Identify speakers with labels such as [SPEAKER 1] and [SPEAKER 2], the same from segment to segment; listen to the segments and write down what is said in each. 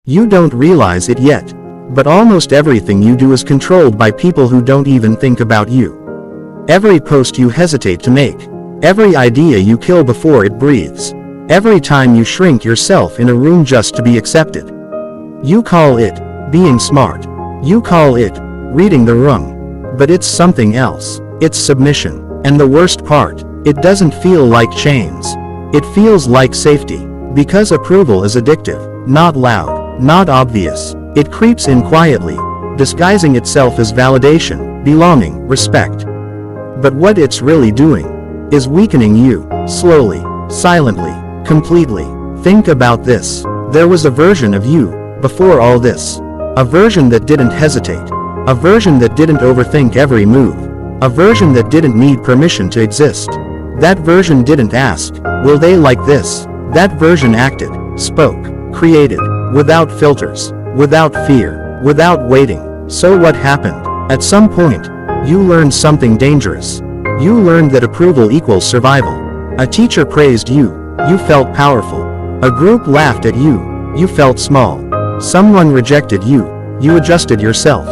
[SPEAKER 1] You don't realize it yet, but almost everything you do is controlled by people who don't even think about you. Every post you hesitate to make, every idea you kill before it breathes, every time you shrink yourself in a room just to be accepted. You call it being smart. You call it reading the room. But it's something else. It's submission. And the worst part, it doesn't feel like chains. It feels like safety. Because approval is addictive, not loud, not obvious. It creeps in quietly, disguising itself as validation, belonging, respect. But what it's really doing is weakening you, slowly, silently, completely. Think about this. There was a version of you before all this. A version that didn't hesitate. A version that didn't overthink every move. A version that didn't need permission to exist. That version didn't ask, will they like this? That version acted, spoke, created, without filters, without fear, without waiting. So what happened? At some point, you learned something dangerous. You learned that approval equals survival. A teacher praised you, you felt powerful. A group laughed at you, you felt small. Someone rejected you, you adjusted yourself.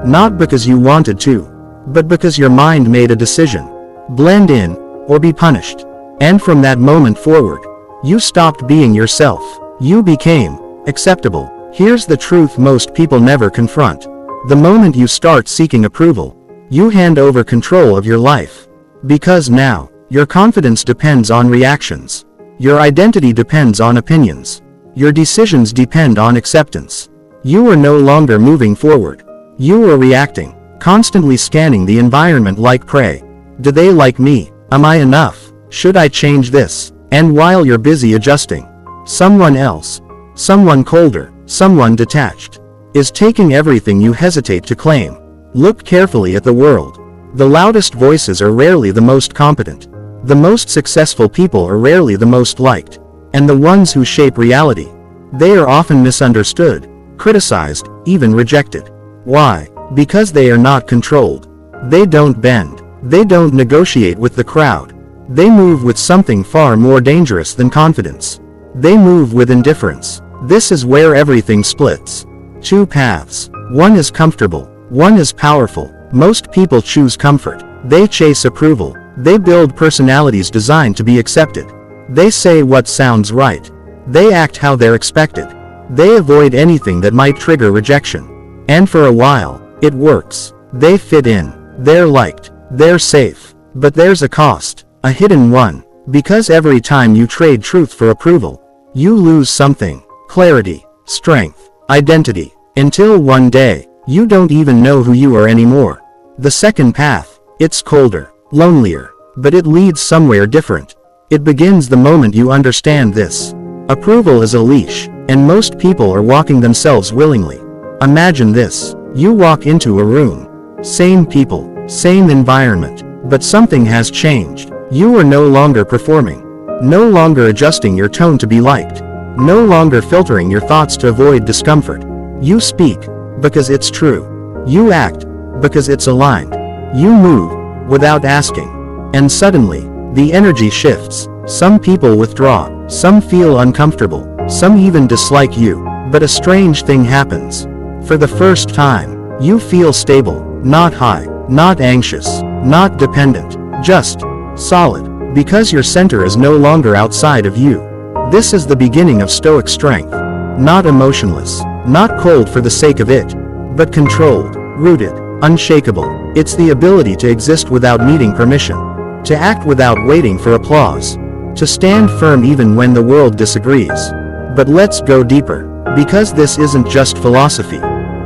[SPEAKER 1] Not because you wanted to, but because your mind made a decision. Blend in, or be punished. And from that moment forward, you stopped being yourself. You became acceptable. Here's the truth most people never confront. The moment you start seeking approval, you hand over control of your life. Because now, your confidence depends on reactions. Your identity depends on opinions. Your decisions depend on acceptance. You are no longer moving forward. You are reacting, constantly scanning the environment like prey. Do they like me? Am I enough? Should I change this? And while you're busy adjusting, someone else, someone colder, someone detached, is taking everything you hesitate to claim. Look carefully at the world. The loudest voices are rarely the most competent. The most successful people are rarely the most liked. And the ones who shape reality, they are often misunderstood, criticized, even rejected. Why? Because they are not controlled. They don't bend. They don't negotiate with the crowd. They move with something far more dangerous than confidence. They move with indifference. This is where everything splits. Two paths. One is comfortable. One is powerful. Most people choose comfort. They chase approval. They build personalities designed to be accepted. They say what sounds right. They act how they're expected. They avoid anything that might trigger rejection. And for a while, it works. They fit in. They're liked. They're safe. But there's a cost. A hidden one. Because every time you trade truth for approval, you lose something. Clarity, strength, identity. Until one day, you don't even know who you are anymore. The second path, it's colder, lonelier, but it leads somewhere different. It begins the moment you understand this. Approval is a leash, and most people are walking themselves willingly. Imagine this. You walk into a room. Same people, same environment, but something has changed. You are no longer performing. No longer adjusting your tone to be liked. No longer filtering your thoughts to avoid discomfort. You speak, because it's true. You act, because it's aligned. You move, without asking. And suddenly, the energy shifts. Some people withdraw. Some feel uncomfortable. Some even dislike you. But a strange thing happens. For the first time, you feel stable, not high, not anxious, not dependent, just solid, because your center is no longer outside of you. This is the beginning of stoic strength. Not emotionless, not cold for the sake of it, but controlled, rooted, unshakable. It's the ability to exist without needing permission, to act without waiting for applause, to stand firm even when the world disagrees. But let's go deeper, because this isn't just philosophy.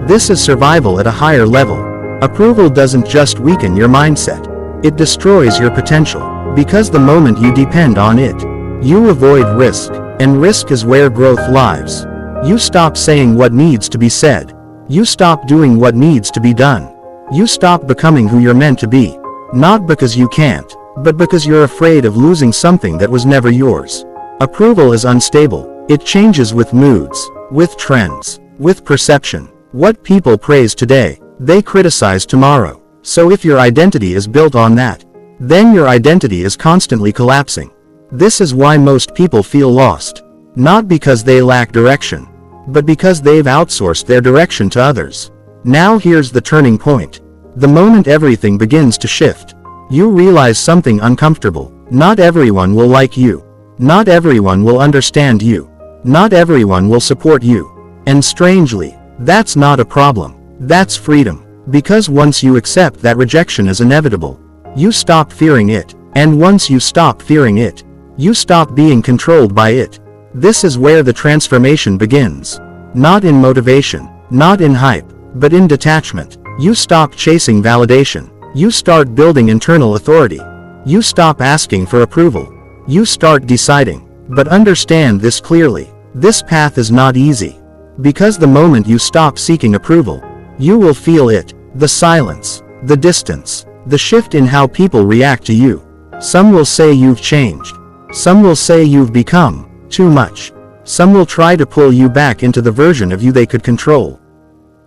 [SPEAKER 1] This is survival at a higher level. Approval doesn't just weaken your mindset. It destroys your potential, because the moment you depend on it, you avoid risk, and risk is where growth lies. You stop saying what needs to be said. You stop doing what needs to be done. You stop becoming who you're meant to be. Not because you can't, but because you're afraid of losing something that was never yours. Approval is unstable. It changes with moods, with trends, with perception. What people praise today, they criticize tomorrow. So if your identity is built on that, then your identity is constantly collapsing. This is why most people feel lost. Not because they lack direction, but because they've outsourced their direction to others. Now here's the turning point. The moment everything begins to shift, you realize something uncomfortable. Not everyone will like you. Not everyone will understand you. Not everyone will support you. And strangely, that's not a problem. That's freedom. Because once you accept that rejection is inevitable, you stop fearing it. And once you stop fearing it, you stop being controlled by it. This is where the transformation begins. Not in motivation, not in hype, but in detachment. You stop chasing validation. You start building internal authority. You stop asking for approval. You start deciding. But understand this clearly. This path is not easy. Because the moment you stop seeking approval, you will feel it. The silence, the distance, the shift in how people react to you. Some will say you've changed. Some will say you've become too much. Some will try to pull you back into the version of you they could control.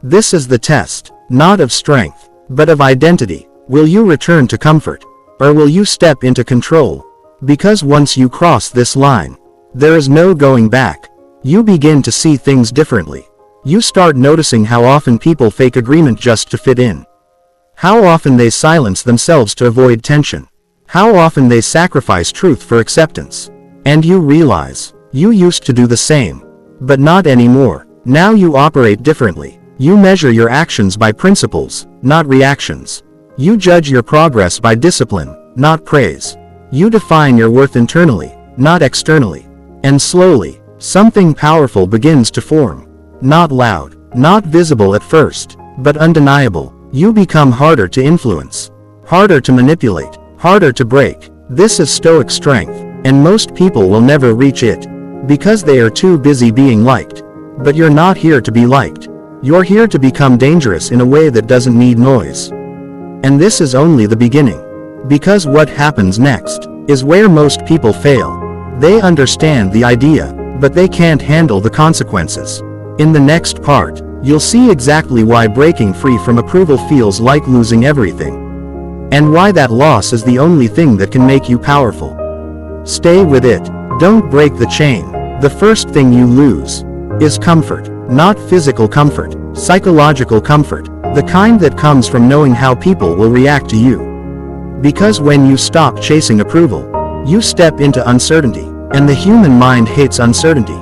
[SPEAKER 1] This is the test, not of strength, but of identity. Will you return to comfort? Or will you step into control? Because once you cross this line, there is no going back. You begin to see things differently. You start noticing how often people fake agreement just to fit in. How often they silence themselves to avoid tension. How often they sacrifice truth for acceptance. And you realize, you used to do the same. But not anymore. Now you operate differently. You measure your actions by principles, not reactions. You judge your progress by discipline, not praise. You define your worth internally, not externally. And slowly, something powerful begins to form. Not loud, not visible at first, but undeniable. You become harder to influence, harder to manipulate, harder to break. This is Stoic strength, and most people will never reach it, because they are too busy being liked. But you're not here to be liked. You're here to become dangerous in a way that doesn't need noise. And this is only the beginning. Because what happens next is where most people fail. They understand the idea, but they can't handle the consequences. In the next part, you'll see exactly why breaking free from approval feels like losing everything. And why that loss is the only thing that can make you powerful. Stay with it. Don't break the chain. The first thing you lose is comfort. Not physical comfort, psychological comfort. The kind that comes from knowing how people will react to you. Because when you stop chasing approval, you step into uncertainty. And the human mind hates uncertainty.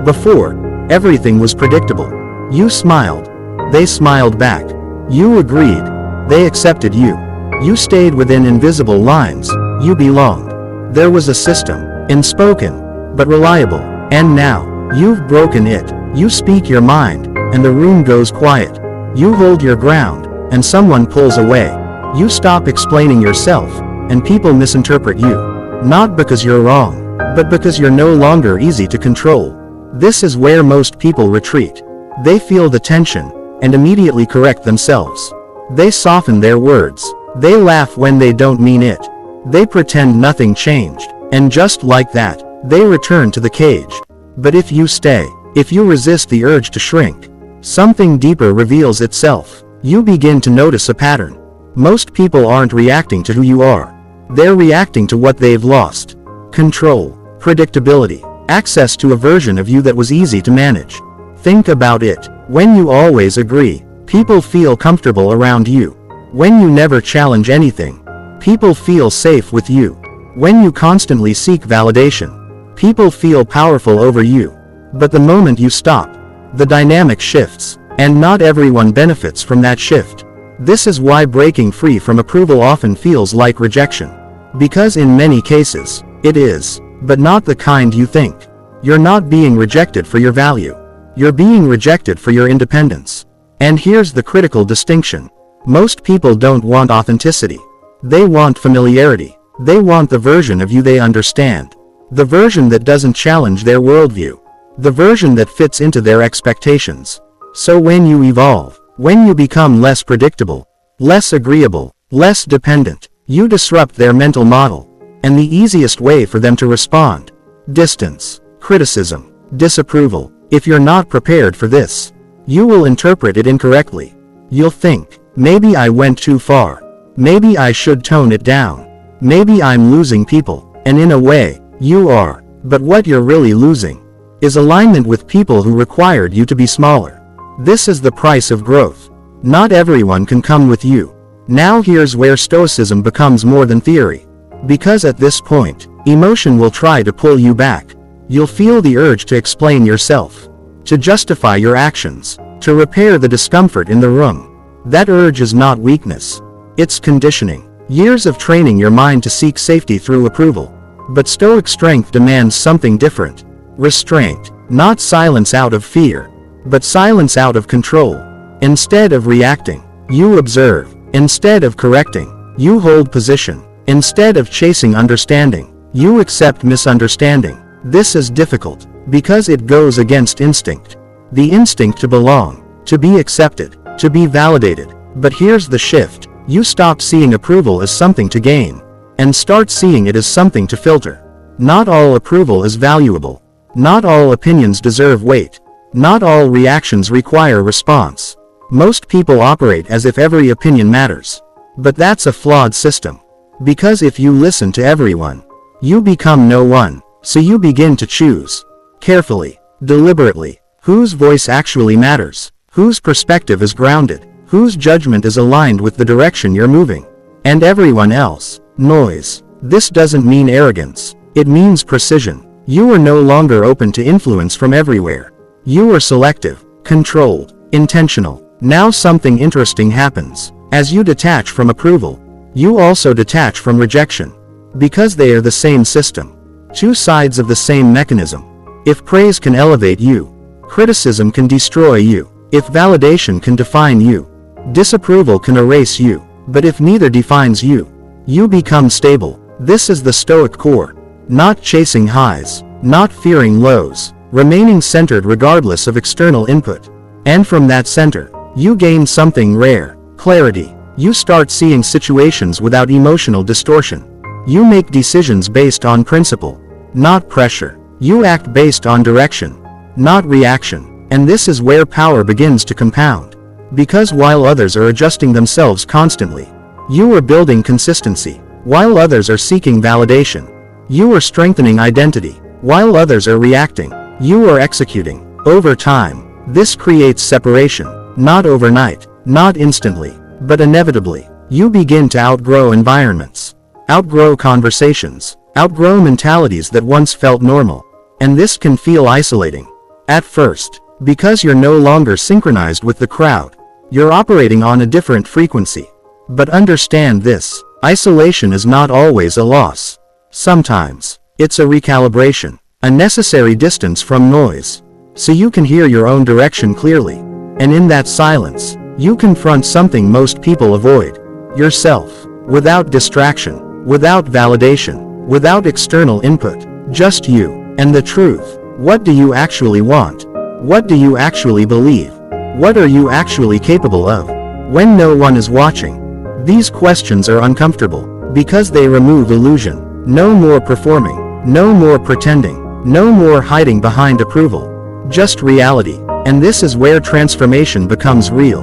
[SPEAKER 1] Before, everything was predictable. You smiled. They smiled back. You agreed. They accepted you. You stayed within invisible lines. You belonged. There was a system, unspoken, but reliable. And now, you've broken it. You speak your mind, and the room goes quiet. You hold your ground, and someone pulls away. You stop explaining yourself, and people misinterpret you. Not because you're wrong, but because you're no longer easy to control. This is where most people retreat. They feel the tension, and immediately correct themselves. They soften their words. They laugh when they don't mean it. They pretend nothing changed, and just like that, they return to the cage. But if you stay, if you resist the urge to shrink, something deeper reveals itself. You begin to notice a pattern. Most people aren't reacting to who you are. They're reacting to what they've lost. Control, predictability, access to a version of you that was easy to manage. Think about it. When you always agree, people feel comfortable around you. When you never challenge anything, people feel safe with you. When you constantly seek validation, people feel powerful over you. But the moment you stop, the dynamic shifts, and not everyone benefits from that shift. This is why breaking free from approval often feels like rejection. Because in many cases, it is, but not the kind you think. You're not being rejected for your value. You're being rejected for your independence. And here's the critical distinction. Most people don't want authenticity. They want familiarity. They want the version of you they understand. The version that doesn't challenge their worldview. The version that fits into their expectations. So when you evolve, when you become less predictable, less agreeable, less dependent, you disrupt their mental model. And the easiest way for them to respond: distance, criticism, disapproval. If you're not prepared for this, you will interpret it incorrectly. You'll think, maybe I went too far. Maybe I should tone it down. Maybe I'm losing people. And in a way, you are. But what you're really losing is alignment with people who required you to be smaller. This is the price of growth. Not everyone can come with you. Now here's where Stoicism becomes more than theory. Because at this point, emotion will try to pull you back. You'll feel the urge to explain yourself, to justify your actions, to repair the discomfort in the room. That urge is not weakness. It's conditioning. Years of training your mind to seek safety through approval. But Stoic strength demands something different. Restraint. Not silence out of fear, but silence out of control. Instead of reacting, you observe. Instead of correcting, you hold position. Instead of chasing understanding, you accept misunderstanding. This is difficult, because it goes against instinct. The instinct to belong, to be accepted, to be validated. But here's the shift. You stop seeing approval as something to gain, and start seeing it as something to filter. Not all approval is valuable. Not all opinions deserve weight. Not all reactions require response. Most people operate as if every opinion matters. But that's a flawed system. Because if you listen to everyone, you become no one. So you begin to choose, carefully, deliberately, whose voice actually matters, whose perspective is grounded, whose judgment is aligned with the direction you're moving. And everyone else, noise. This doesn't mean arrogance. It means precision. You are no longer open to influence from everywhere. You are selective, controlled, intentional. Now something interesting happens. As you detach from approval, you also detach from rejection. Because they are the same system. Two sides of the same mechanism. If praise can elevate you, criticism can destroy you. If validation can define you, disapproval can erase you. But if neither defines you, you become stable. This is the Stoic core. Not chasing highs, not fearing lows, remaining centered regardless of external input. And from that center, you gain something rare, clarity. You start seeing situations without emotional distortion. You make decisions based on principle, not pressure. You act based on direction, not reaction. And this is where power begins to compound. Because while others are adjusting themselves constantly, you are building consistency. While others are seeking validation, you are strengthening identity. While others are reacting, you are executing. Over time, this creates separation. Not overnight, not instantly, but inevitably. You begin to outgrow environments, outgrow conversations, outgrow mentalities that once felt normal. And this can feel isolating at first, because you're no longer synchronized with the crowd. You're operating on a different frequency. But understand this, isolation is not always a loss. Sometimes, it's a recalibration, a necessary distance from noise, so you can hear your own direction clearly. And in that silence, you confront something most people avoid, yourself, without distraction, without validation, without external input, just you, and the truth. What do you actually want? What do you actually believe? What are you actually capable of? When no one is watching, these questions are uncomfortable, because they remove illusion. No more performing, no more pretending, no more hiding behind approval. Just reality. And this is where transformation becomes real.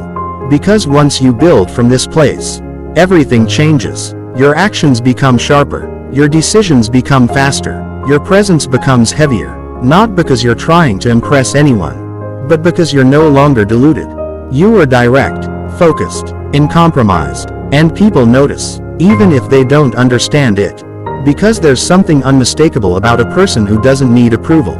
[SPEAKER 1] Because once you build from this place, everything changes. Your actions become sharper, your decisions become faster, your presence becomes heavier. Not because you're trying to impress anyone, but because you're no longer deluded. You are direct, focused, uncompromised, and people notice, even if they don't understand it. Because there's something unmistakable about a person who doesn't need approval.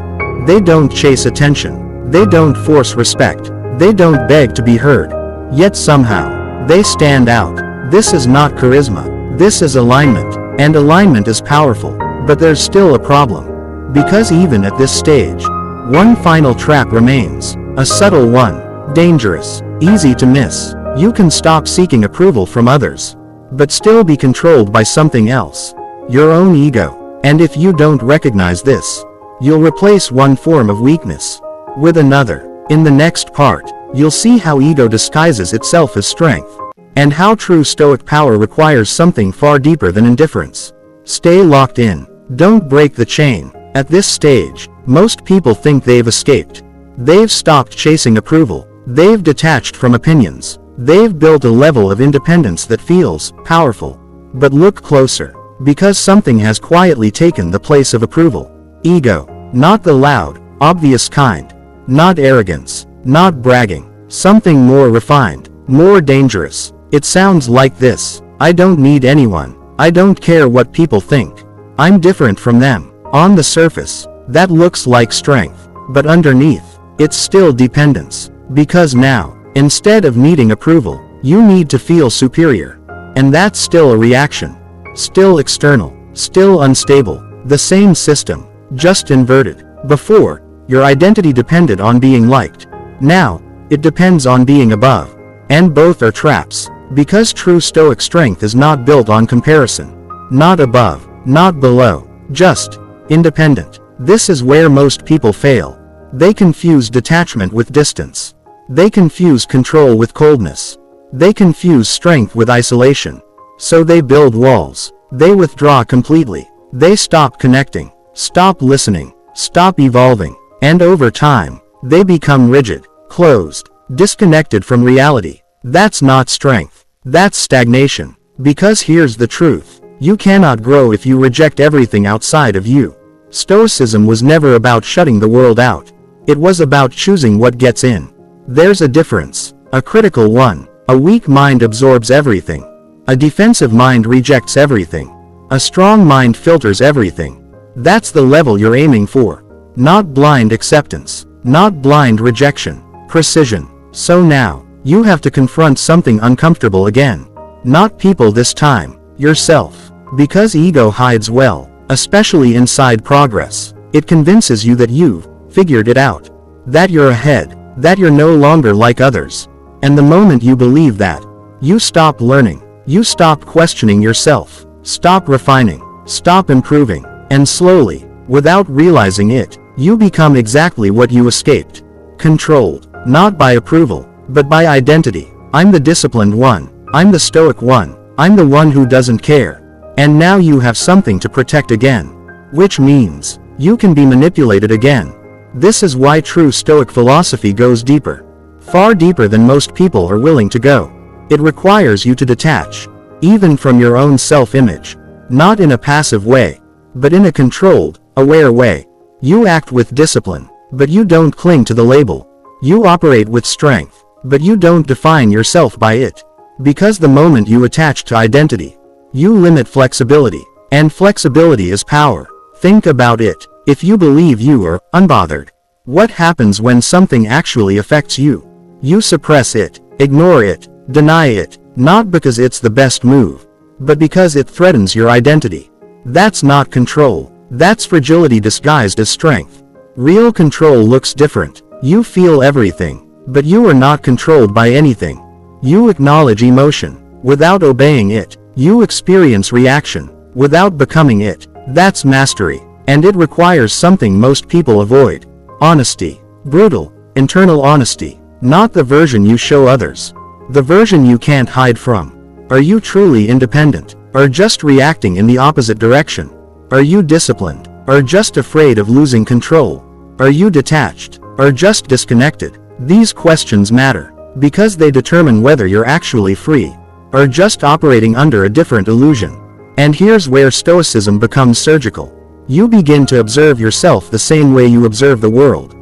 [SPEAKER 1] They don't chase attention. They don't force respect. They don't beg to be heard. Yet somehow, they stand out. This is not charisma. This is alignment. And alignment is powerful. But there's still a problem. Because even at this stage, one final trap remains. A subtle one. Dangerous. Easy to miss. You can stop seeking approval from others, but still be controlled by something else. Your own ego. And if you don't recognize this, you'll replace one form of weakness with another. In the next part, you'll see how ego disguises itself as strength, and how true Stoic power requires something far deeper than indifference. Stay locked in. Don't break the chain. At this stage, most people think they've escaped. They've stopped chasing approval. They've detached from opinions. They've built a level of independence that feels powerful. But look closer. Because something has quietly taken the place of approval. Ego. Not the loud, obvious kind. Not arrogance, not bragging, something more refined, more dangerous. It sounds like this: I don't need anyone. I don't care what people think. I'm different from them. On the surface, that looks like strength, but underneath, it's still dependence. Because now, instead of needing approval, you need to feel superior. And that's still a reaction. Still external, still unstable. The same system, just inverted. Before, your identity depended on being liked. Now, it depends on being above. And both are traps, because true Stoic strength is not built on comparison. Not above, not below, just independent. This is where most people fail. They confuse detachment with distance. They confuse control with coldness. They confuse strength with isolation. So they build walls. They withdraw completely. They stop connecting, stop listening, stop evolving, and over time, they become rigid, closed, disconnected from reality. That's not strength. That's stagnation. Because here's the truth: you cannot grow if you reject everything outside of you. Stoicism was never about shutting the world out. It was about choosing what gets in. There's a difference, a critical one. A weak mind absorbs everything. A defensive mind rejects everything. A strong mind filters everything. That's the level you're aiming for. Not blind acceptance. Not blind rejection. Precision. So now, you have to confront something uncomfortable again. Not people this time, yourself. Because ego hides well, especially inside progress. It convinces you that you've figured it out. That you're ahead. That you're no longer like others. And the moment you believe that, you stop learning. You stop questioning yourself. Stop refining. Stop improving. And slowly, without realizing it, you become exactly what you escaped. Controlled, not by approval, but by identity. I'm the disciplined one. I'm the stoic one. I'm the one who doesn't care. And now you have something to protect again. Which means, you can be manipulated again. This is why true stoic philosophy goes deeper. Far deeper than most people are willing to go. It requires you to detach, even from your own self-image. Not in a passive way, but in a controlled, aware way. You act with discipline, but you don't cling to the label. You operate with strength, but you don't define yourself by it. Because the moment you attach to identity, you limit flexibility. And flexibility is power. Think about it. If you believe you are unbothered, what happens when something actually affects you? You suppress it, ignore it, deny it, not because it's the best move, but because it threatens your identity. That's not control. That's fragility disguised as strength. Real control looks different. You feel everything, but you are not controlled by anything. You acknowledge emotion, without obeying it. You experience reaction, without becoming it. That's mastery, and it requires something most people avoid. Honesty. Brutal, internal honesty. Not the version you show others. The version you can't hide from. Are you truly independent, or just reacting in the opposite direction? Are you disciplined, or just afraid of losing control? Are you detached, or just disconnected? These questions matter, because they determine whether you're actually free, or just operating under a different illusion. And here's where Stoicism becomes surgical. You begin to observe yourself the same way you observe the world.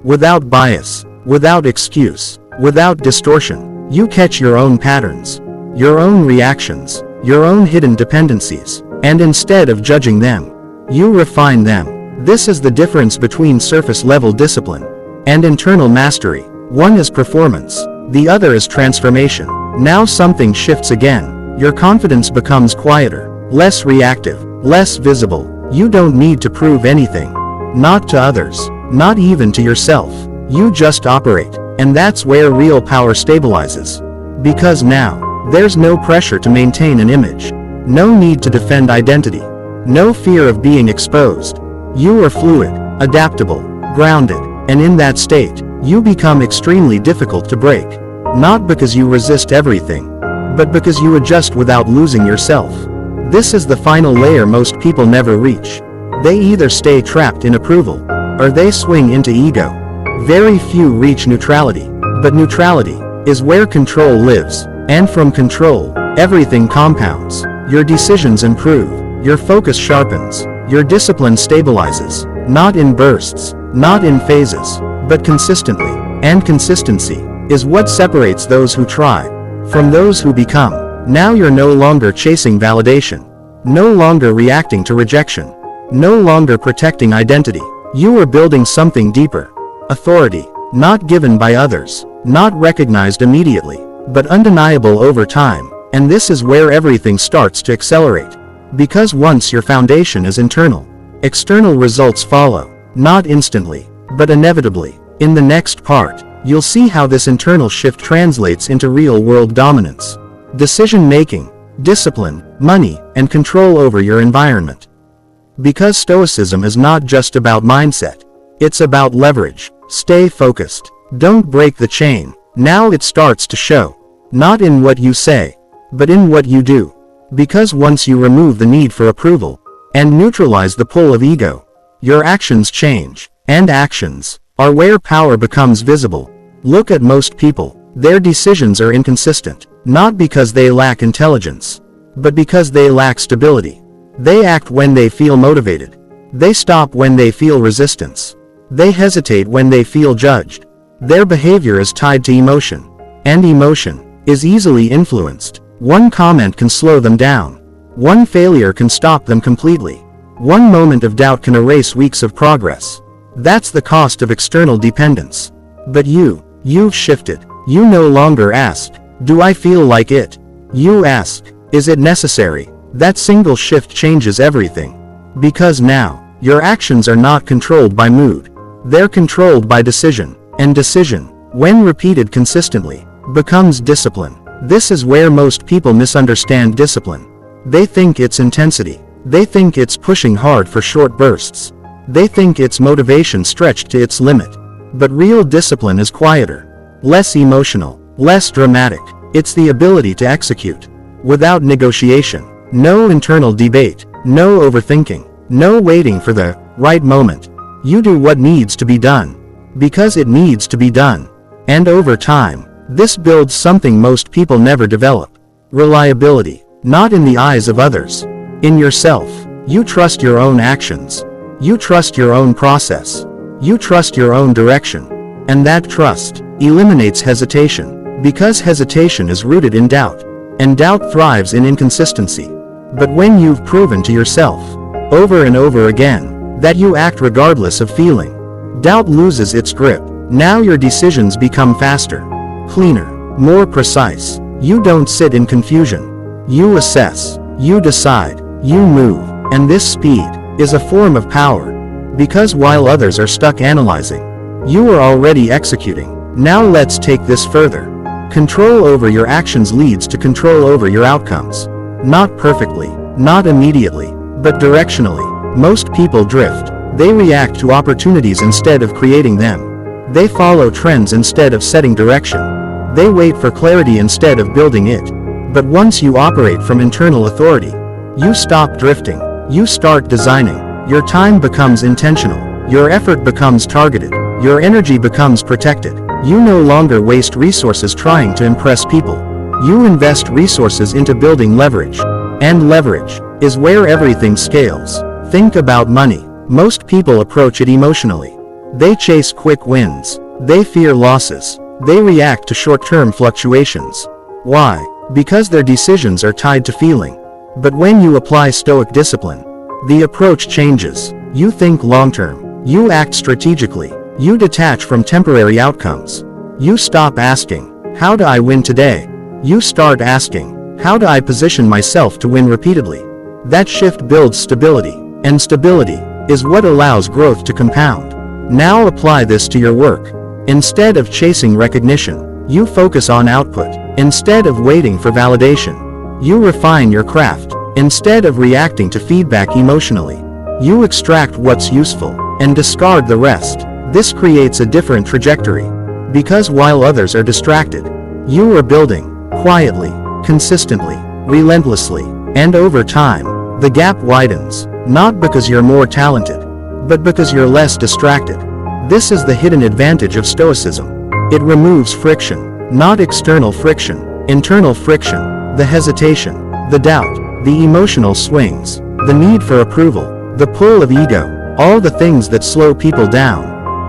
[SPEAKER 1] Without bias, without excuse, without distortion. You catch your own patterns, your own reactions, your own hidden dependencies, and instead of judging them, you refine them. This is the difference between surface-level discipline and internal mastery. One is performance, the other is transformation. Now something shifts again. Your confidence becomes quieter, less reactive, less visible. You don't need to prove anything. Not to others, not even to yourself. You just operate, and that's where real power stabilizes. Because now, there's no pressure to maintain an image. No need to defend identity. No fear of being exposed. You are fluid, adaptable, grounded, and in that state, you become extremely difficult to break. Not because you resist everything, but because you adjust without losing yourself. This is the final layer most people never reach. They either stay trapped in approval, or they swing into ego. Very few reach neutrality, but neutrality is where control lives, and from control, everything compounds. Your decisions improve, your focus sharpens, your discipline stabilizes, not in bursts, not in phases, but consistently. And consistency is what separates those who try from those who become. Now you're no longer chasing validation, no longer reacting to rejection, no longer protecting identity. You are building something deeper. Authority, not given by others, not recognized immediately, but undeniable over time. And this is where everything starts to accelerate. Because once your foundation is internal, external results follow, not instantly, but inevitably. In the next part, you'll see how this internal shift translates into real-world dominance, decision-making, discipline, money, and control over your environment. Because Stoicism is not just about mindset, it's about leverage. Stay focused. Don't break the chain. Now it starts to show, not in what you say, but in what you do. Because once you remove the need for approval and neutralize the pull of ego, your actions change, and actions are where power becomes visible. Look at most people. Their decisions are inconsistent, not because they lack intelligence, but because they lack stability. They act when they feel motivated. They stop when they feel resistance. They hesitate when they feel judged. Their behavior is tied to emotion, and emotion is easily influenced. One comment can slow them down. One failure can stop them completely. One moment of doubt can erase weeks of progress. That's the cost of external dependence. But you've shifted. You no longer ask, "Do I feel like it?" You ask, "Is it necessary?" That single shift changes everything. Because now, your actions are not controlled by mood. They're controlled by decision. And decision, when repeated consistently, becomes discipline. This is where most people misunderstand discipline. They think it's intensity. They think it's pushing hard for short bursts. They think it's motivation stretched to its limit. But real discipline is quieter, less emotional, less dramatic. It's the ability to execute without negotiation. No internal debate, no overthinking, no waiting for the right moment. You do what needs to be done, because it needs to be done. And over time, this builds something most people never develop. Reliability, not in the eyes of others, in yourself. You trust your own actions. You trust your own process. You trust your own direction. And that trust eliminates hesitation, because hesitation is rooted in doubt, and doubt thrives in inconsistency. But when you've proven to yourself, over and over again, that you act regardless of feeling, doubt loses its grip. Now your decisions become faster, cleaner, more precise. You don't sit in confusion. You assess, you decide, you move. And this speed is a form of power. Because while others are stuck analyzing, you are already executing. Now let's take this further. Control over your actions leads to control over your outcomes. Not perfectly, not immediately, but directionally. Most people drift. They react to opportunities instead of creating them. They follow trends instead of setting direction. They wait for clarity instead of building it. But once you operate from internal authority, you stop drifting. You start designing. Your time becomes intentional. Your effort becomes targeted. Your energy becomes protected. You no longer waste resources trying to impress people. You invest resources into building leverage. And leverage is where everything scales. Think about money. Most people approach it emotionally. They chase quick wins. They fear losses. They react to short-term fluctuations. Why? Because their decisions are tied to feeling. But when you apply Stoic discipline, the approach changes. You think long-term. You act strategically. You detach from temporary outcomes. You stop asking, "How do I win today?" You start asking, "How do I position myself to win repeatedly?" That shift builds stability. And stability is what allows growth to compound. Now apply this to your work. Instead of chasing recognition, you focus on output. Instead of waiting for validation, you refine your craft. Instead of reacting to feedback emotionally, you extract what's useful and discard the rest. This creates a different trajectory. Because while others are distracted, you are building, quietly, consistently, relentlessly. And over time, the gap widens, not because you're more talented, but because you're less distracted. This is the hidden advantage of Stoicism. It removes friction, not external friction, internal friction, the hesitation, the doubt, the emotional swings, the need for approval, the pull of ego, all the things that slow people down.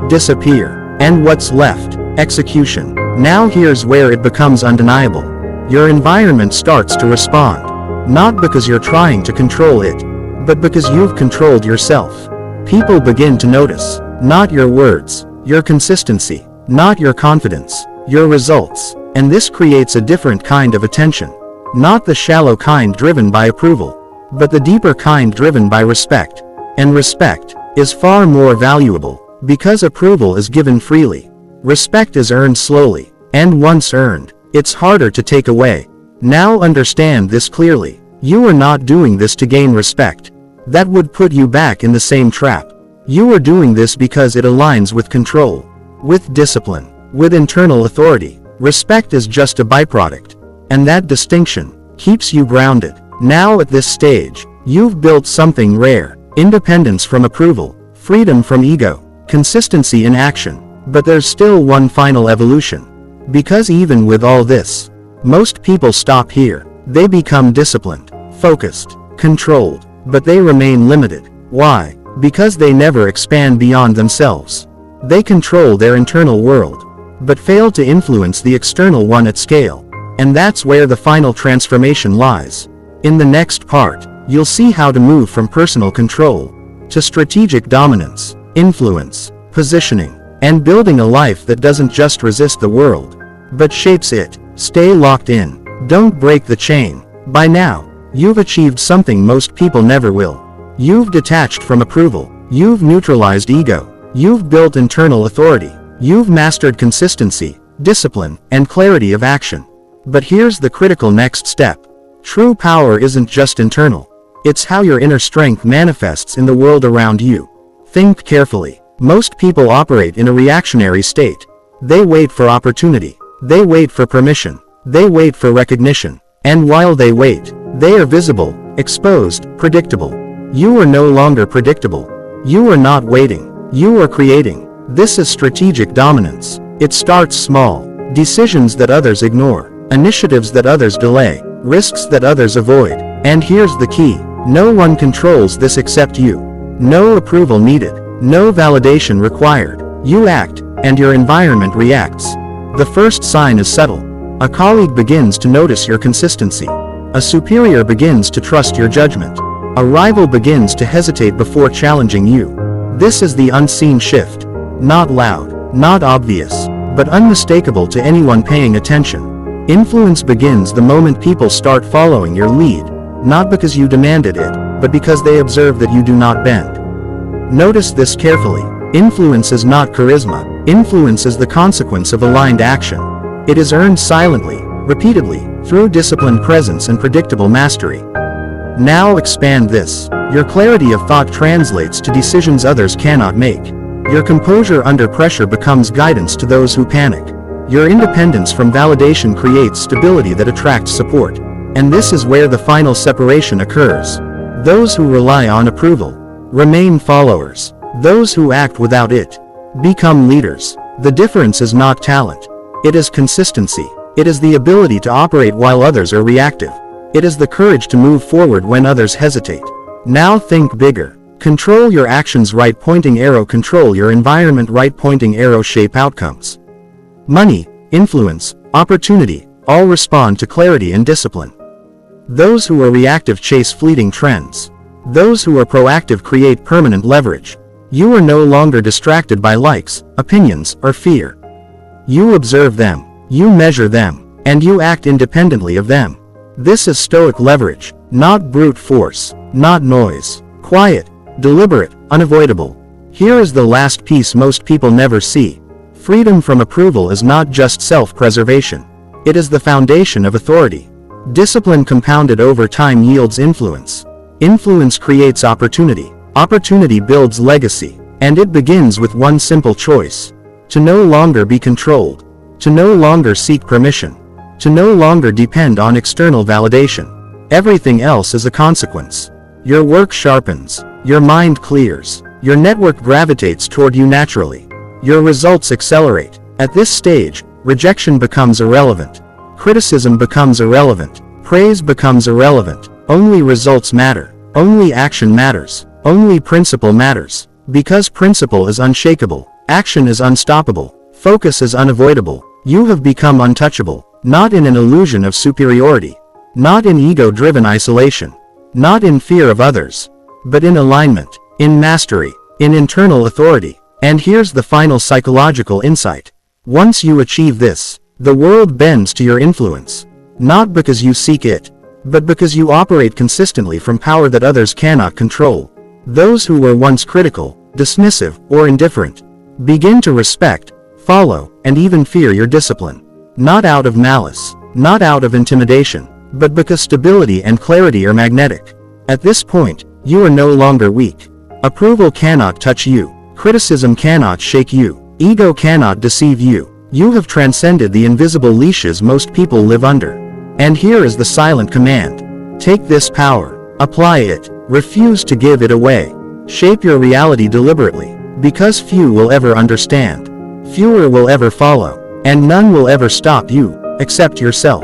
[SPEAKER 1] disappear. And what's left? Execution. Now here's where it becomes undeniable. Your environment starts to respond. Not because you're trying to control it, but because you've controlled yourself. People begin to notice, not your words, your consistency, not your confidence, your results. And this creates a different kind of attention. Not the shallow kind driven by approval, but the deeper kind driven by respect. And respect is far more valuable, because approval is given freely. Respect is earned slowly, and once earned, it's harder to take away. Now understand this clearly. You are not doing this to gain respect. That would put you back in the same trap. You are doing this because it aligns with control, with discipline, with internal authority. Respect is just a byproduct. And that distinction keeps you grounded. Now at this stage, you've built something rare. Independence from approval, freedom from ego, consistency in action. But there's still one final evolution. Because even with all this, most people stop here. They become disciplined, focused, controlled, but they remain limited. Why? Because they never expand beyond themselves. They control their internal world, but fail to influence the external one at scale. And that's where the final transformation lies. In the next part, you'll see how to move from personal control to strategic dominance, influence, positioning, and building a life that doesn't just resist the world, but shapes it. Stay locked in. Don't break the chain. By now, you've achieved something most people never will. You've detached from approval. You've neutralized ego. You've built internal authority. You've mastered consistency, discipline, and clarity of action. But here's the critical next step. True power isn't just internal. It's how your inner strength manifests in the world around you. Think carefully. Most people operate in a reactionary state. They wait for opportunity. They wait for permission. They wait for recognition. And while they wait, they are visible, exposed, predictable. You are no longer predictable. You are not waiting. You are creating. This is strategic dominance. It starts small. Decisions that others ignore. Initiatives that others delay. Risks that others avoid. And here's the key. No one controls this except you. No approval needed. No validation required. You act, and your environment reacts. The first sign is subtle. A colleague begins to notice your consistency. A superior begins to trust your judgment. A rival begins to hesitate before challenging you. This is the unseen shift. Not loud, not obvious, but unmistakable to anyone paying attention. Influence begins the moment people start following your lead, not because you demanded it, but because they observe that you do not bend. Notice this carefully. Influence is not charisma. Influence is the consequence of aligned action. It is earned silently, repeatedly, through disciplined presence and predictable mastery. Now expand this. Your clarity of thought translates to decisions others cannot make. Your composure under pressure becomes guidance to those who panic. Your independence from validation creates stability that attracts support. And this is where the final separation occurs. Those who rely on approval remain followers. Those who act without it become leaders. The difference is not talent. It is consistency. It is the ability to operate while others are reactive. It is the courage to move forward when others hesitate. Now think bigger. Control your actions. Right pointing arrow. Control your environment. Right pointing arrow. Shape outcomes. Money, influence, opportunity, all respond to clarity and discipline. Those who are reactive chase fleeting trends. Those who are proactive create permanent leverage. You are no longer distracted by likes, opinions, or fear. You observe them, you measure them, and you act independently of them. This is stoic leverage, not brute force, not noise. Quiet, deliberate, unavoidable. Here is the last piece most people never see. Freedom from approval is not just self-preservation. It is the foundation of authority. Discipline compounded over time yields influence. Influence creates opportunity. Opportunity builds legacy. And it begins with one simple choice. To no longer be controlled. To no longer seek permission. To no longer depend on external validation. Everything else is a consequence. Your work sharpens. Your mind clears. Your network gravitates toward you naturally. Your results accelerate. At this stage, rejection becomes irrelevant. Criticism becomes irrelevant. Praise becomes irrelevant. Only results matter. Only action matters. Only principle matters. Because principle is unshakable, Action is unstoppable. Focus is unavoidable. You have become untouchable, not in an illusion of superiority, not in ego-driven isolation, not in fear of others, but in alignment, in mastery, in internal authority. And here's the final psychological insight. Once you achieve this, the world bends to your influence, not because you seek it, but because you operate consistently from power that others cannot control. Those who were once critical, dismissive, or indifferent, begin to respect, follow, and even fear your discipline. Not out of malice, not out of intimidation, but because stability and clarity are magnetic. At this point, you are no longer weak. Approval cannot touch you. Criticism cannot shake you. Ego cannot deceive you. You have transcended the invisible leashes most people live under. And here is the silent command. Take this power. Apply it. Refuse to give it away. Shape your reality deliberately. Because few will ever understand. Fewer will ever follow. And none will ever stop you, except yourself.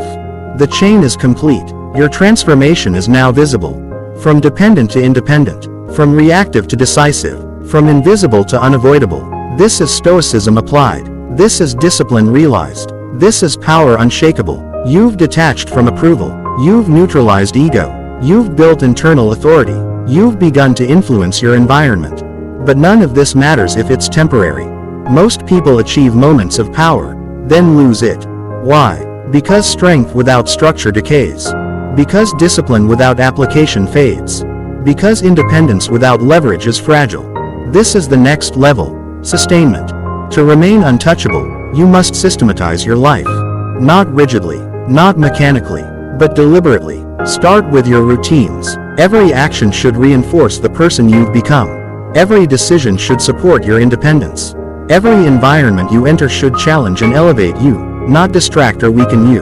[SPEAKER 1] The chain is complete. Your transformation is now visible. From dependent to independent. From reactive to decisive. From invisible to unavoidable. This is Stoicism applied. This is discipline realized. This is power unshakable. You've detached from approval. You've neutralized ego. You've built internal authority. You've begun to influence your environment. But none of this matters if it's temporary. Most people achieve moments of power, then lose it. Why? Because strength without structure decays. Because discipline without application fades. Because independence without leverage is fragile. This is the next level, sustainment. To remain untouchable, you must systematize your life. Not rigidly, not mechanically, but deliberately. Start with your routines. Every action should reinforce the person you've become. Every decision should support your independence. Every environment you enter should challenge and elevate you, not distract or weaken you.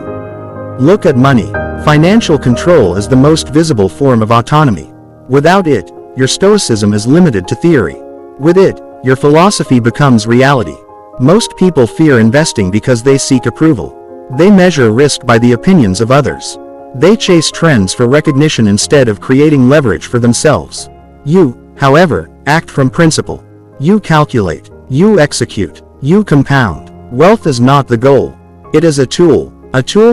[SPEAKER 1] Look at money. Financial control is the most visible form of autonomy. Without it, your stoicism is limited to theory. With it, your philosophy becomes reality. Most people fear investing because they seek approval. They measure risk by the opinions of others. They chase trends for recognition instead of creating leverage for themselves. You, however, act from principle. You calculate. You execute. You compound. Wealth is not the goal. It is a tool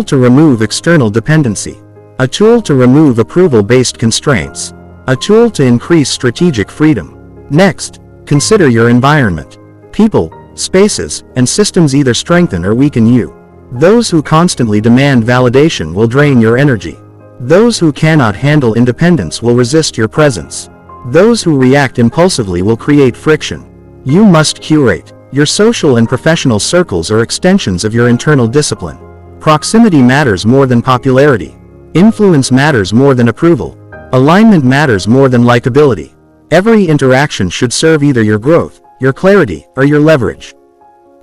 [SPEAKER 1] to remove external dependency. A tool to remove approval-based constraints. A tool to increase strategic freedom. Next, consider your environment. People, spaces, and systems either strengthen or weaken you. Those who constantly demand validation will drain your energy. Those who cannot handle independence will resist your presence. Those who react impulsively will create friction. You must curate. Your social and professional circles are extensions of your internal discipline. Proximity matters more than popularity. Influence matters more than approval. Alignment matters more than likability. Every interaction should serve either your growth, your clarity, or your leverage.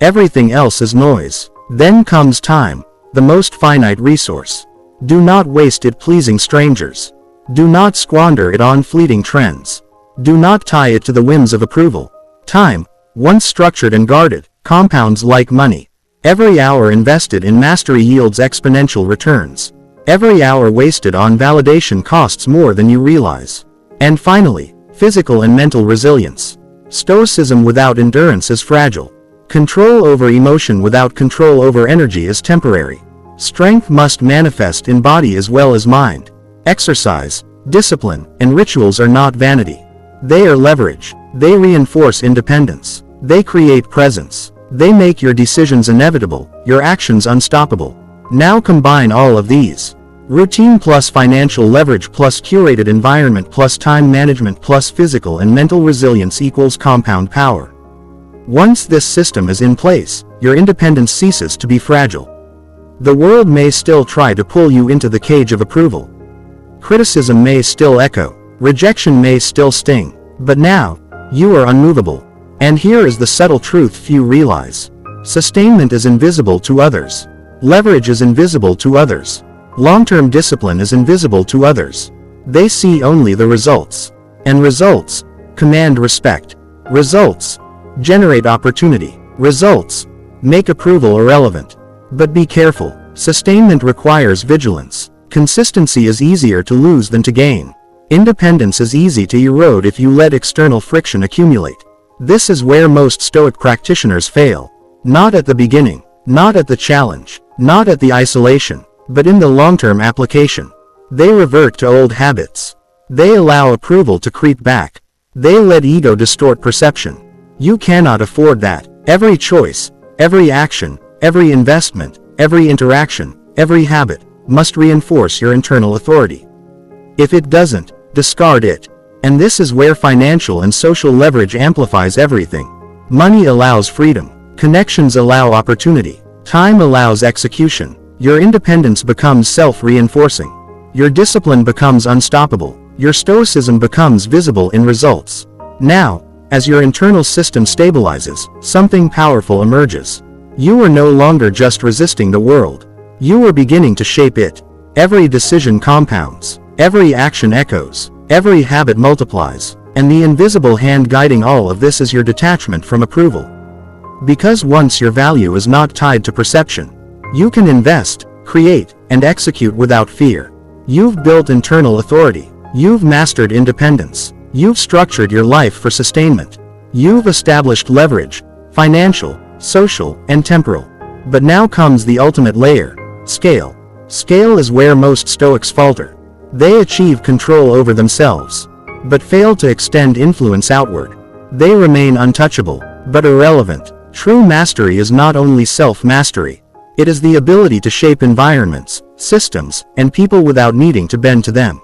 [SPEAKER 1] Everything else is noise. Then comes time, the most finite resource. Do not waste it pleasing strangers. Do not squander it on fleeting trends. Do not tie it to the whims of approval. Time, once structured and guarded, compounds like money. Every hour invested in mastery yields exponential returns. Every hour wasted on validation costs more than you realize. And finally, physical and mental resilience. Stoicism without endurance is fragile. Control over emotion without control over energy is temporary. Strength must manifest in body as well as mind. Exercise, discipline, and rituals are not vanity. They are leverage. They reinforce independence. They create presence. They make your decisions inevitable, your actions unstoppable. Now combine all of these. Routine plus financial leverage plus curated environment plus time management plus physical and mental resilience equals compound power. Once this system is in place, your independence ceases to be fragile. The world may still try to pull you into the cage of approval. Criticism may still echo. Rejection may still sting. But now, you are unmovable. And here is the subtle truth few realize. Sustainment is invisible to others. Leverage is invisible to others. Long-term discipline is invisible to others. They see only the results. And results command respect. Results generate opportunity. Results make approval irrelevant. But be careful. Sustainment requires vigilance. Consistency is easier to lose than to gain. Independence is easy to erode if you let external friction accumulate. This is where most Stoic practitioners fail. Not at the beginning, not at the challenge, not at the isolation, but in the long-term application. They revert to old habits. They allow approval to creep back. They let ego distort perception. You cannot afford that. Every choice, every action, every investment, every interaction, every habit, must reinforce your internal authority. If it doesn't, discard it. And this is where financial and social leverage amplifies everything. Money allows freedom. Connections allow opportunity. Time allows execution. Your independence becomes self-reinforcing. Your discipline becomes unstoppable. Your stoicism becomes visible in results. Now, as your internal system stabilizes, something powerful emerges. You are no longer just resisting the world. You are beginning to shape it. Every decision compounds. Every action echoes. Every habit multiplies. And the invisible hand guiding all of this is your detachment from approval. Because once your value is not tied to perception, you can invest, create, and execute without fear. You've built internal authority. You've mastered independence. You've structured your life for sustainment. You've established leverage, financial, social, and temporal. But now comes the ultimate layer, scale. Scale is where most Stoics falter. They achieve control over themselves, but fail to extend influence outward. They remain untouchable, but irrelevant. True mastery is not only self-mastery. It is the ability to shape environments, systems, and people without needing to bend to them.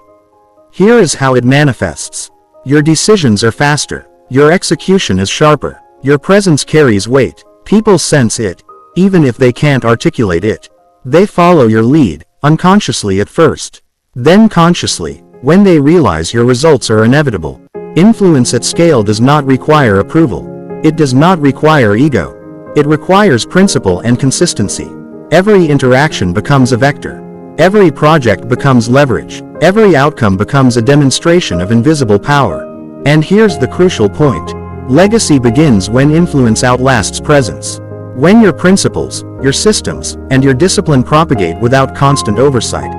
[SPEAKER 1] Here is how it manifests. Your decisions are faster. Your execution is sharper. Your presence carries weight. People sense it, even if they can't articulate it. They follow your lead, unconsciously at first. Then consciously, when they realize your results are inevitable. Influence at scale does not require approval. It does not require ego. It requires principle and consistency. Every interaction becomes a vector. Every project becomes leverage. Every outcome becomes a demonstration of invisible power. And here's the crucial point. Legacy begins when influence outlasts presence. When your principles, your systems, and your discipline propagate without constant oversight.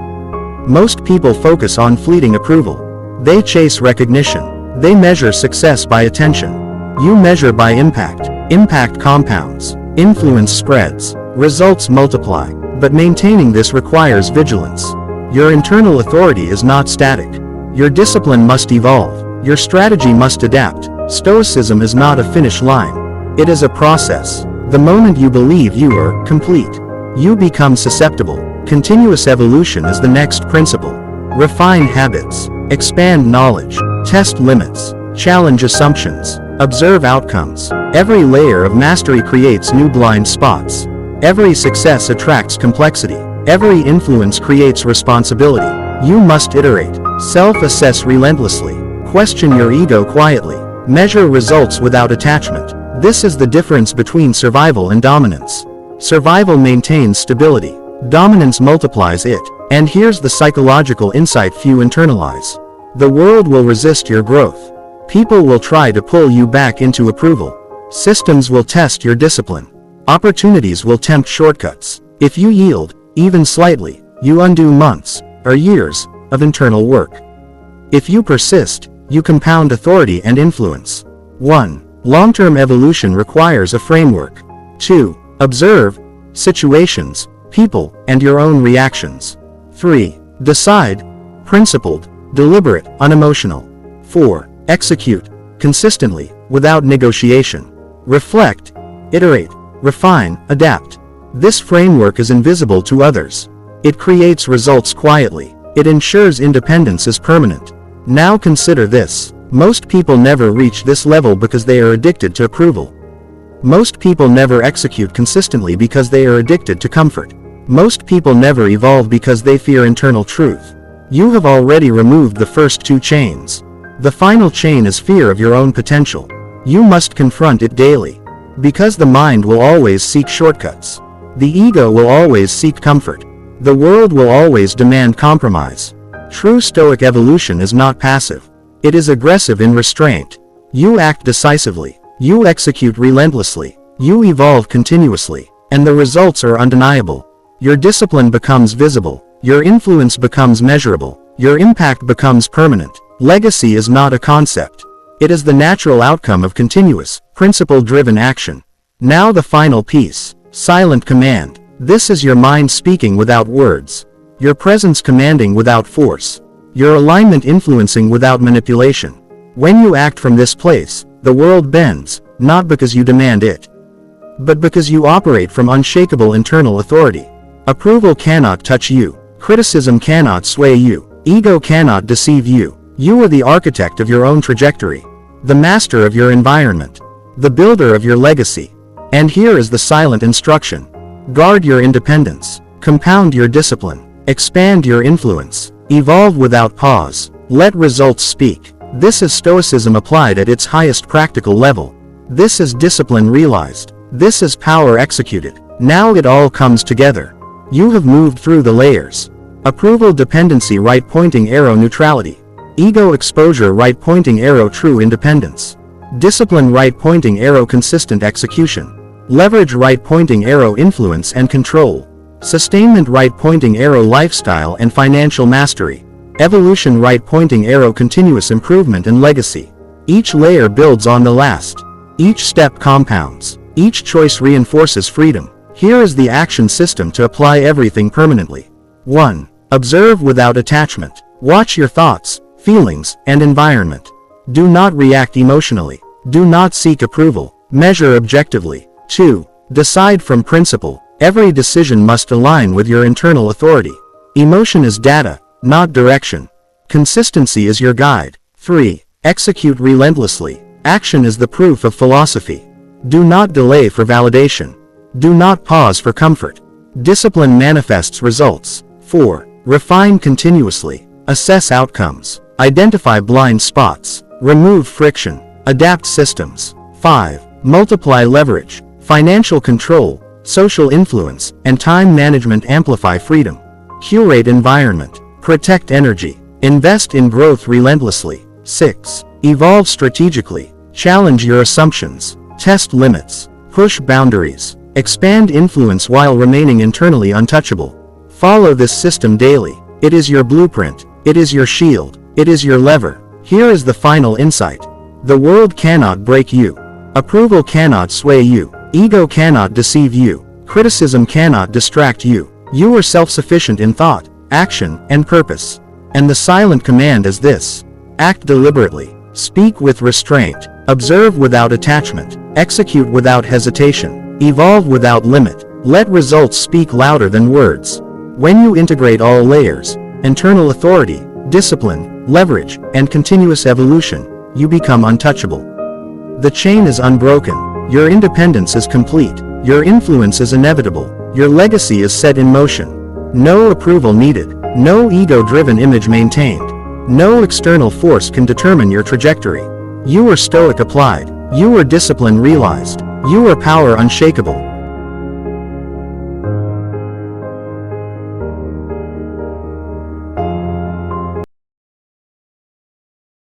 [SPEAKER 1] Most people focus on fleeting approval. They chase recognition. They measure success by attention. You measure by impact. Impact compounds. Influence spreads. Results multiply. But maintaining this requires vigilance. Your internal authority is not static. Your discipline must evolve. Your strategy must adapt. Stoicism is not a finish line. It is a process. The moment you believe you are complete, you become susceptible. Continuous evolution is the next principle. Refine habits. Expand knowledge. Test limits. Challenge assumptions. Observe outcomes. Every layer of mastery creates new blind spots. Every success attracts complexity. Every influence creates responsibility. You must iterate. Self-assess relentlessly. Question your ego quietly. Measure results without attachment. This is the difference between survival and dominance. Survival maintains stability. Dominance multiplies it. And here's the psychological insight few internalize. The world will resist your growth. People will try to pull you back into approval. Systems will test your discipline. Opportunities will tempt shortcuts. If you yield, even slightly, you undo months, or years, of internal work. If you persist, you compound authority and influence. 1. Long-term evolution requires a framework. 2. Observe situations, people, and your own reactions. 3. Decide, principled, deliberate, unemotional. 4. Execute, consistently, without negotiation. Reflect, iterate, refine, adapt. This framework is invisible to others. It creates results quietly. It ensures independence is permanent. Now consider this. Most people never reach this level because they are addicted to approval. Most people never execute consistently because they are addicted to comfort. Most people never evolve because they fear internal truth. You have already removed the first two chains. The final chain is fear of your own potential. You must confront it daily. Because the mind will always seek shortcuts. The ego will always seek comfort. The world will always demand compromise. True Stoic evolution is not passive. It is aggressive in restraint. You act decisively. You execute relentlessly. You evolve continuously. And the results are undeniable. Your discipline becomes visible. Your influence becomes measurable. Your impact becomes permanent. Legacy is not a concept. It is the natural outcome of continuous, principle-driven action. Now the final piece. Silent command. This is your mind speaking without words. Your presence commanding without force. Your alignment influencing without manipulation. When you act from this place, the world bends, not because you demand it, but because you operate from unshakable internal authority. Approval cannot touch you. Criticism cannot sway you. Ego cannot deceive you. You are the architect of your own trajectory, the master of your environment, the builder of your legacy. And here is the silent instruction. Guard your independence. Compound your discipline. Expand your influence. Evolve without pause. Let results speak. This is Stoicism applied at its highest practical level. This is discipline realized. This is power executed. Now it all comes together. You have moved through the layers. Approval dependency right pointing arrow neutrality. Ego exposure right pointing arrow true independence. Discipline right pointing arrow consistent execution. Leverage right pointing arrow influence and control. Sustainment right pointing arrow lifestyle and financial mastery. Evolution right pointing arrow continuous improvement and legacy. Each layer builds on the last. Each step compounds. Each choice reinforces freedom. Here is the action system to apply everything permanently. 1. Observe without attachment. Watch your thoughts, feelings, and environment. Do not react emotionally. Do not seek approval. Measure objectively. 2. Decide from principle. Every decision must align with your internal authority. Emotion is data, not direction. Consistency is your guide. 3. Execute relentlessly. Action is the proof of philosophy. Do not delay for validation. Do not pause for comfort. Discipline manifests results. 4. Refine continuously. Assess outcomes. Identify blind spots. Remove friction. Adapt systems. 5. Multiply leverage. Financial control, social influence, and time management amplify freedom. Curate environment. Protect energy. Invest in growth relentlessly. 6. Evolve strategically. Challenge your assumptions. Test limits. Push boundaries. Expand influence while remaining internally untouchable. Follow this system daily. It is your blueprint. It is your shield. It is your lever. Here is the final insight. The world cannot break you. Approval cannot sway you. Ego cannot deceive you. Criticism cannot distract you. You are self-sufficient in thought, action, and purpose. And the silent command is this. Act deliberately. Speak with restraint. Observe without attachment. Execute without hesitation. Evolve without limit. Let results speak louder than words. When you integrate all layers, internal authority, discipline, leverage, and continuous evolution, you become untouchable. The chain is unbroken. Your independence is complete. Your influence is inevitable. Your legacy is set in motion. No approval needed. No ego-driven image maintained. No external force can determine your trajectory. You are stoic applied. You are discipline realized. You are power unshakable.